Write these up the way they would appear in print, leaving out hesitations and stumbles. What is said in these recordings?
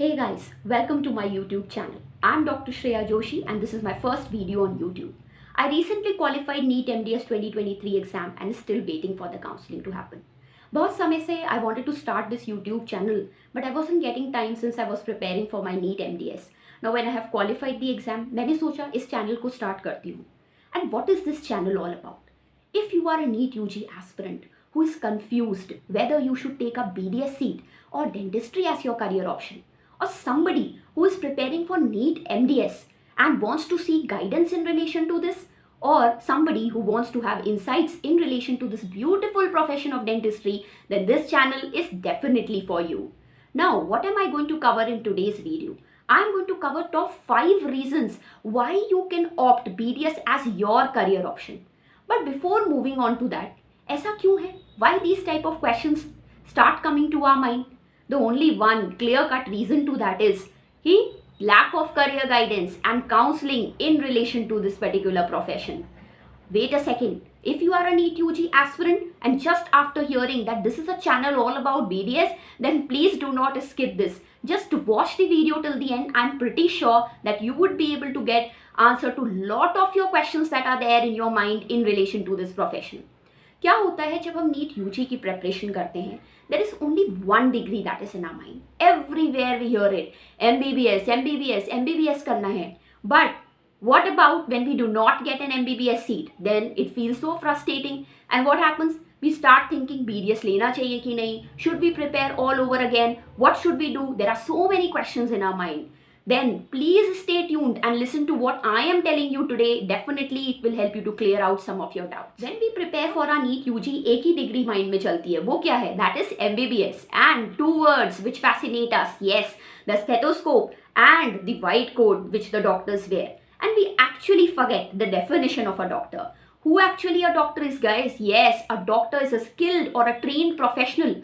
Hey guys, welcome to my YouTube channel. I'm Dr. Shreya Joshi and this is my first video on YouTube. I recently qualified NEET MDS 2023 exam and is still waiting for the counseling to happen. बहुत समय से I wanted to start this YouTube channel but I wasn't getting time since I was preparing for my NEET MDS. Now when I have qualified the exam, मैंने सोचा इस channel को start करती हूँ. And what is this channel all about? If you are a NEET UG aspirant who is confused whether you should take a BDS seat or dentistry as your career option, or somebody who is preparing for NEET MDS and wants to seek guidance in relation to this, or somebody who wants to have insights in relation to this beautiful profession of dentistry, then this channel is definitely for you. Now, what am I going to cover in today's video? I'm going to cover top 5 reasons why you can opt BDS as your career option. But before moving on to that, ऐसा क्यों है? Why these type of questions start coming to our mind? The only one clear-cut reason to that is lack of career guidance and counseling in relation to this particular profession. Wait a second. If you are a NEET UG aspirant and just after hearing that this is a channel all about BDS, then please do not skip this. Just watch the video till the end. I'm pretty sure that you would be able to get answer to lot of your questions that are there in your mind in relation to this profession. क्या होता है जब हम NEET UG की preparation करते हैं? There is only one degree that is in our mind. Everywhere we hear it, MBBS MBBS MBBS करना है. But what about when we do not get an MBBS seat? Then it feels so frustrating. And what happens? We start thinking BDS लेना चाहिए कि नहीं? Should we prepare all over again? What should we do? There are so many questions in our mind. Then please stay tuned and listen to what I am telling you today. Definitely it will help you to clear out some of your doubts. When we prepare for our NEET UG, एक ही degree mind में चलती है. वो क्या है? That is MBBS. And two words which fascinate us. Yes, the stethoscope and the white coat which the doctors wear. And we actually forget the definition of a doctor. Who actually a doctor is, guys? Yes, a doctor is a skilled or a trained professional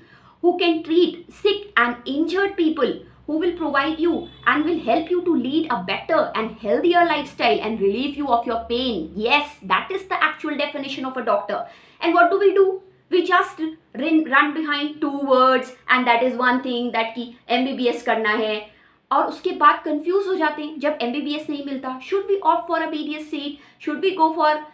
who can treat sick and injured people, who will provide you and will help you to lead a better and healthier lifestyle and relieve you of your pain. Yes, that is the actual definition of a doctor. And what do? We just run behind two words and that is one thing that कि MBBS करना है. और उसके बाद confuse हो जाते हैं जब MBBS नहीं मिलता. Should we opt for a BDS seat? Should we go for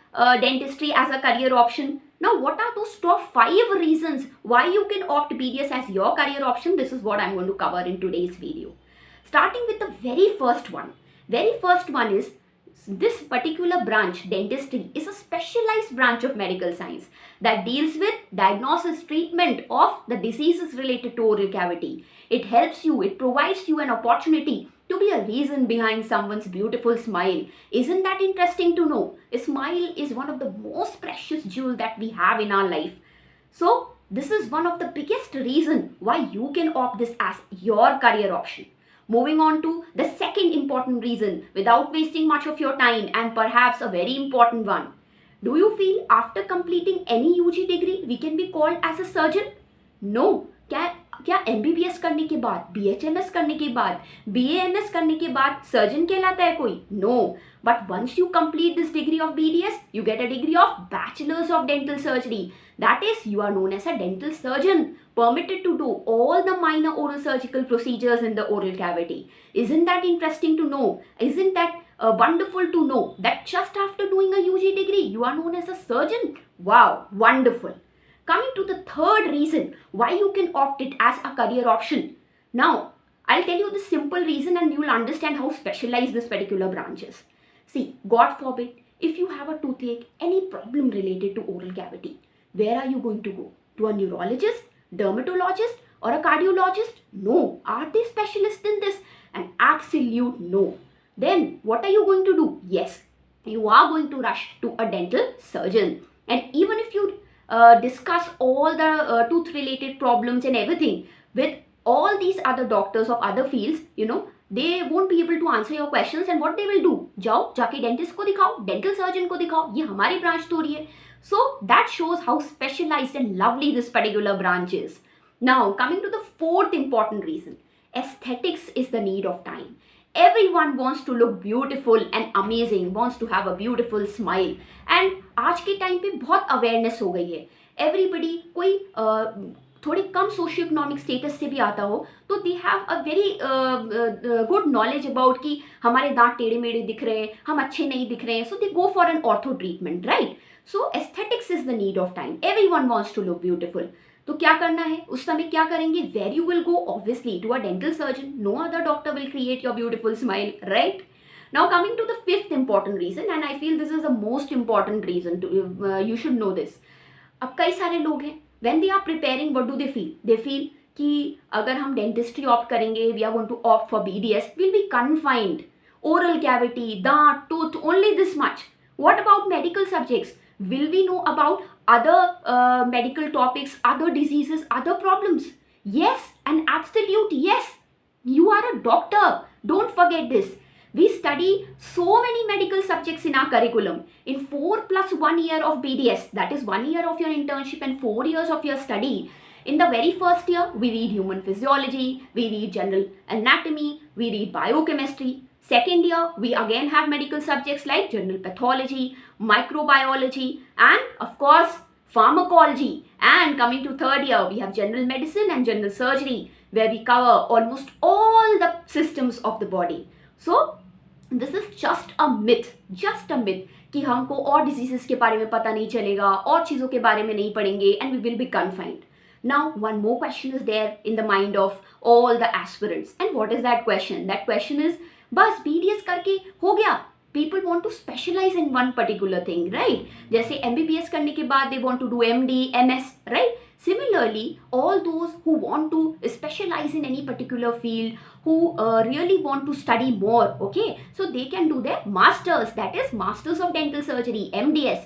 dentistry as a career option? Now, what are those top 5 reasons why you can opt BDS as your career option? This is what I'm going to cover in today's video. Starting with the very first one. Very first one is this particular branch, dentistry, is a specialized branch of medical science that deals with diagnosis, treatment of the diseases related to oral cavity. It helps you, it provides you an opportunity to be a reason behind someone's beautiful smile. Isn't that interesting to know? A smile is one of the most precious jewels that we have in our life. So this is one of the biggest reason why you can opt this as your career option. Moving on to the second important reason, without wasting much of your time and perhaps a very important one. Do you feel after completing any UG degree we can be called as a surgeon? No. क्या MBBS करने के बाद, BHMS करने के बाद, BAMS करने के बाद सर्जन कहलाता है कोई? No. But once you complete this degree of BDS, you get a degree of Bachelors of Dental Surgery. That is, you are known as a dental surgeon, permitted to do all the minor oral surgical procedures in the oral cavity. Isn't that interesting to know? Isn't that wonderful to know that just after doing a UG degree, you are known as a surgeon? Wow, wonderful. Coming to the third reason why you can opt it as a career option. Now, I'll tell you the simple reason and you will understand how specialized this particular branch is. See, God forbid, if you have a toothache, any problem related to oral cavity, where are you going to go? To a neurologist, dermatologist, or a cardiologist? No. Are they specialists in this? An absolute no. Then, what are you going to do? Yes, you are going to rush to a dental surgeon. And even if you discuss all the tooth related problems and everything with all these other doctors of other fields, they won't be able to answer your questions. And what they will do? जाओ जाके dentist को दिखाओ, dental surgeon को दिखाओ. ये हमारी branch तो रही है. So that shows how specialized and lovely this particular branch is. Now coming to the fourth important reason, aesthetics is the need of time. Everyone wants to look beautiful and amazing, wants to have a beautiful smile. And आज के time पे बहुत awareness हो गई है. Everybody कोई थोड़े कम socio economic status से भी आता हो, तो they have a very good knowledge about कि हमारे दांत टेढ़े मेढ़े दिख रहे हैं, हम अच्छे नहीं दिख रहे हैं, so they go for an ortho treatment, right? So aesthetics is the need of time, everyone wants to look beautiful. तो क्या करना है उस समय, क्या करेंगे? Where you will go obviously to a dental surgeon, no other doctor will create your beautiful smile, right? Now coming to the fifth important reason, and I feel this is the most important reason to you should know this. अब कई सारे लोग हैं, when they are preparing, what do they feel? They feel कि अगर हम dentistry opt करेंगे, we are going to opt for BDS, we'll be confined, oral cavity, दांत, tooth, only this much. What about medical subjects? Will we know about other medical topics, other diseases, other problems? Yes, an absolute yes. You are a doctor. Don't forget this. We study so many medical subjects in our curriculum. In 4 plus 1 year of BDS, that is 1 year of your internship and 4 years of your study. In the very first year, we read human physiology, we read general anatomy, we read biochemistry. Second year, we again have medical subjects like general pathology, microbiology, and of course, pharmacology. And coming to third year, we have general medicine and general surgery, where we cover almost all the systems of the body. So, this is just a myth कि हमको और diseases के बारे में पता नहीं चलेगा, और चीज़ों के बारे में नहीं पढ़ेंगे, and we will be confined. Now one more question is there in the mind of all the aspirants, and what is that question? That question is, बस BDS करके हो गया? People want to specialize in one particular thing, right? जैसे MBBS करने के बाद they want to do MD, MS, right? Similarly, all those who want to specialize in any particular field, who really want to study more, okay? So they can do their masters, that is Masters of Dental Surgery, MDS.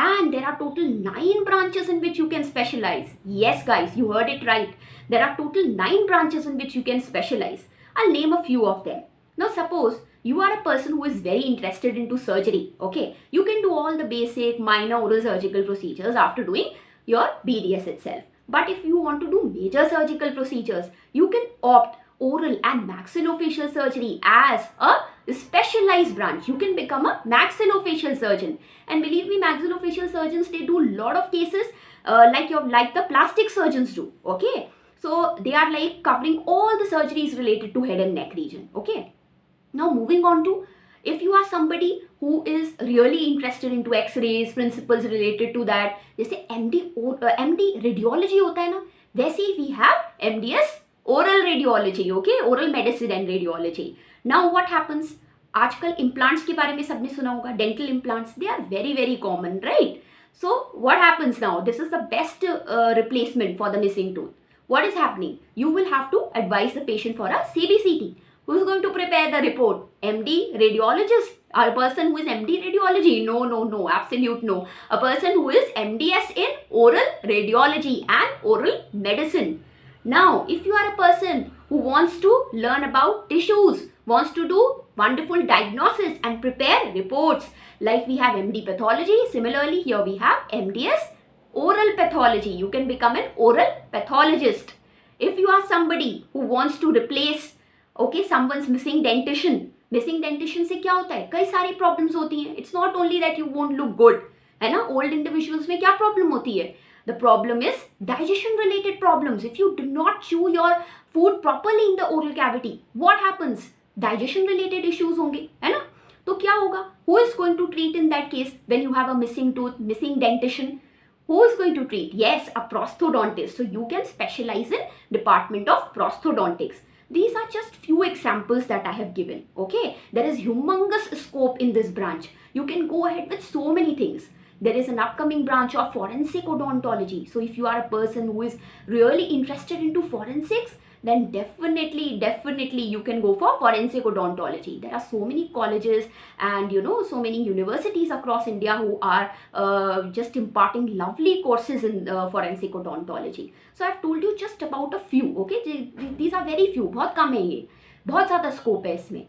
And there are total 9 branches in which you can specialize. Yes, guys, you heard it right. There are total 9 branches in which you can specialize. I'll name a few of them. Now, suppose you are a person who is very interested into surgery, okay? You can do all the basic minor oral surgical procedures after doing your BDS itself. But if you want to do major surgical procedures, you can opt oral and maxillofacial surgery as a specialized branch. You can become a maxillofacial surgeon. And believe me, maxillofacial surgeons, they do a lot of cases like the plastic surgeons do, okay? So they are like covering all the surgeries related to head and neck region, okay? Now moving on to, if you are somebody who is really interested into X-rays, principles related to that, जैसे MD radiology होता है ना, वैसे we have MDS oral radiology, okay? Oral medicine and radiology. Now what happens? आजकल implants के बारे में सबने सुना होगा, dental implants, they are very very common, right? So what happens now? This is the best replacement for the missing tooth. What is happening? You will have to advise the patient for a CBCT. Who is going to prepare the report? MD radiologist? A person who is MD radiology? No, absolute no. A person who is MDS in oral radiology and oral medicine. Now, if you are a person who wants to learn about tissues, wants to do wonderful diagnosis and prepare reports, like we have MD pathology, similarly here we have MDS oral pathology. You can become an oral pathologist. If you are somebody who wants to replace, okay, someone's missing dentition से क्या होता है? कई सारी problems होती हैं. It's not only that you won't look good, है ना? ओल्ड इंडिविजुअल्स में क्या प्रॉब्लम होती है? The problem is digestion related problems. If you do not chew your food properly in the oral cavity, what happens? Digestion related issues होंगे, है ना? तो क्या होगा? Who is going to treat in that case when you have a missing tooth, missing dentition? Who is going to treat? Yes, a prosthodontist. So you can specialize in department of prosthodontics. These are just few examples that I have given, okay? There is humongous scope in this branch. You can go ahead with so many things. There is an upcoming branch of forensic odontology. So if you are a person who is really interested into forensics, then definitely you can go for forensic odontology. There are so many colleges and so many universities across India who are just imparting lovely courses in forensic odontology. So I've told you just about a few, okay? These are very few, बहुत कम है ये, बहुत ज़्यादा scope है इसमें.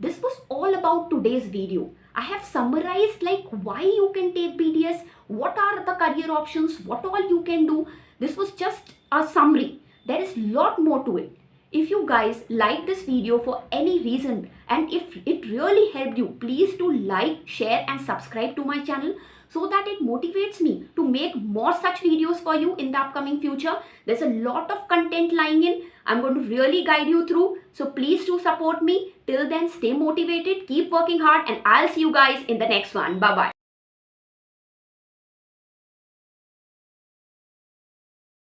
This was all about today's video. I have summarized like why you can take BDS, what are the career options, what all you can do. This was just a summary. There is lot more to it. If you guys like this video for any reason, and if it really helped you, please do like, share and subscribe to my channel so that it motivates me to make more such videos for you in the upcoming future. There's a lot of content lying in. I'm going to really guide you through. So please do support me. Till then, stay motivated, keep working hard, and I'll see you guys in the next one. Bye-bye.